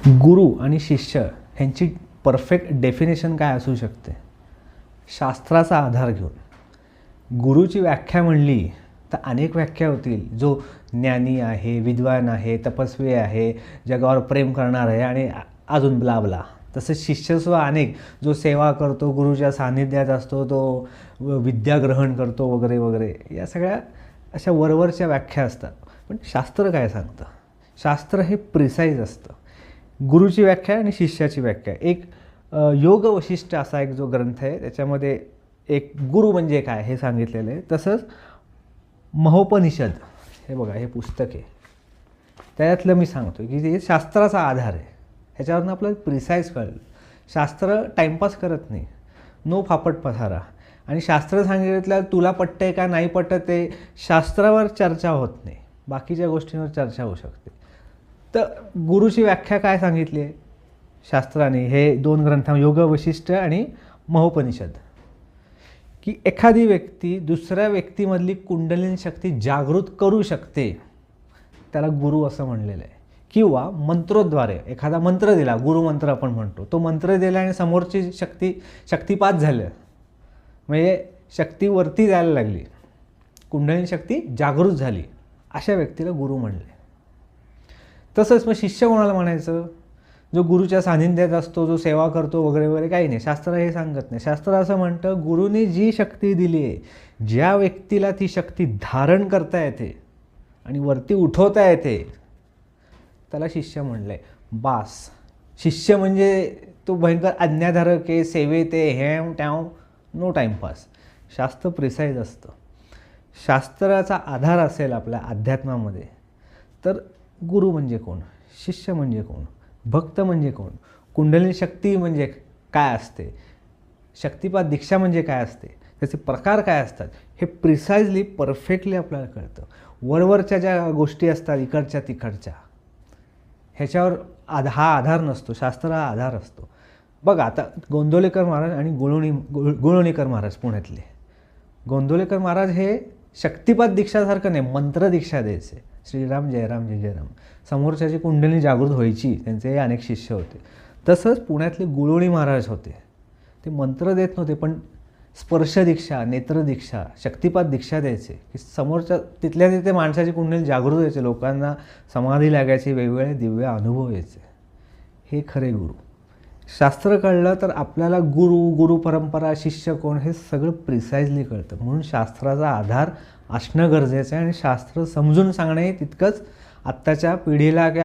गुरु आणि शिष्य ह्यांची परफेक्ट डेफिनेशन काय असू शकते? शास्त्राचा आधार घेऊन. गुरुची व्याख्या म्हणली तर अनेक व्याख्या होतील. जो ज्ञानी आहे, विद्वान आहे, तपस्वी आहे, जगावर प्रेम करणार आहे आणि अजून ब्लाबला. तसंच शिष्यसुद्धा अनेक, जो सेवा करतो, गुरुच्या सान्निध्यात असतो, तो विद्या ग्रहण करतो वगैरे वगैरे. या सगळ्या अशा वरवरच्या व्याख्या असतात. पण शास्त्र काय सांगतं? शास्त्र हे प्रिसाईज असतं. गुरुची व्याख्या आणि शिष्याची व्याख्या. एक योग वशिष्ठ असा एक जो ग्रंथ आहे, त्याच्यामध्ये एक गुरु म्हणजे काय हे सांगितलेलं आहे. तसंच महोपनिषद, हे बघा, हे पुस्तक आहे, त्यातलं मी सांगतो की ते शास्त्राचा आधार आहे. ह्याच्यावरून आपल्याला प्रिसाईज कळलं. शास्त्र टाईमपास करत नाही, नो फापट पसारा. आणि शास्त्र सांगितलं तुला पटतंय का नाही पटत, ते शास्त्रावर चर्चा होत नाही, बाकीच्या गोष्टींवर चर्चा होऊ शकते. तर गुरुची व्याख्या काय सांगितली आहे शास्त्राने? हे दोन ग्रंथ, योग वशिष्ठ आणि महोपनिषद, की एखादी व्यक्ती दुसऱ्या व्यक्तीमधली कुंडलिनी शक्ती जागृत करू शकते, त्याला गुरु असं म्हणलेलं आहे. किंवा मंत्रोद्वारे एखादा मंत्र दिला, गुरुमंत्र आपण म्हणतो, तो मंत्र दिला आणि समोरची शक्तिपात झालं, म्हणजे शक्ती वरती जायला लागली, कुंडलिनी शक्ती जागृत झाली, अशा व्यक्तीला गुरु म्हणले. तसंच मग शिष्य कोणाला म्हणायचं? जो गुरुच्या सान्निध्यात असतो, जो सेवा करतो वगैरे वगैरे. काही नाही, शास्त्र हे सांगत नाही. शास्त्र असं म्हणतं, गुरुने जी शक्ती दिली आहे, ज्या व्यक्तीला ती शक्ती धारण करता येते आणि वरती उठवता येते, त्याला शिष्य म्हणलं आहे. बास. शिष्य म्हणजे तो भयंकर आज्ञाधारक आहे, सेवेत आहे, हेम टॅव, नो टाईमपास. शास्त्र प्रिसाईज असतं. शास्त्राचा आधार असेल आपल्या अध्यात्मामध्ये, तर गुरु म्हणजे कोण, शिष्य म्हणजे कोण, भक्त म्हणजे कोण, कुंडलिनी शक्ती म्हणजे काय असते, शक्तिपात दीक्षा म्हणजे काय असते, त्याचे प्रकार काय असतात, हे प्रिसाइजली परफेक्टली आपल्याला कळतं. वरवरच्या ज्या गोष्टी असतात इकडच्या तिकडच्या, ह्याच्यावर हा आधार नसतो. शास्त्र हा आधार असतो. बघा, आता गोंदवलेकर महाराज आणि गुळवणीकर महाराज पुण्यातले. गोंदवलेकर महाराज हे शक्तिपात दीक्षासारखं नाही, मंत्र दीक्षा द्यायचे. श्रीराम जयराम जय जयराम. समोरच्याची कुंडलिनी जागृत व्हायची, त्यांचे अनेक शिष्य होते. तसंच पुण्यातले गुळवणी महाराज होते, ते मंत्र देत नव्हते, पण स्पर्श दीक्षा, नेत्र दीक्षा, शक्तिपात दीक्षा द्यायचे, की समोरच्या तिथल्या तिथे माणसाची कुंडलिनी जागृत व्हायचे, लोकांना समाधी लागायची, वेगवेगळे दिव्य अनुभव यायचे. हे खरे गुरु. शास्त्र कळलं तर आपल्याला गुरु परंपरा, शिष्य कोण, हे सगळं प्रिसाइजली कळतं. म्हणून शास्त्राचा आधार असणं गरजेचं आहे आणि शास्त्र समजून सांगणं हे तितकंच आत्ताच्या पिढीला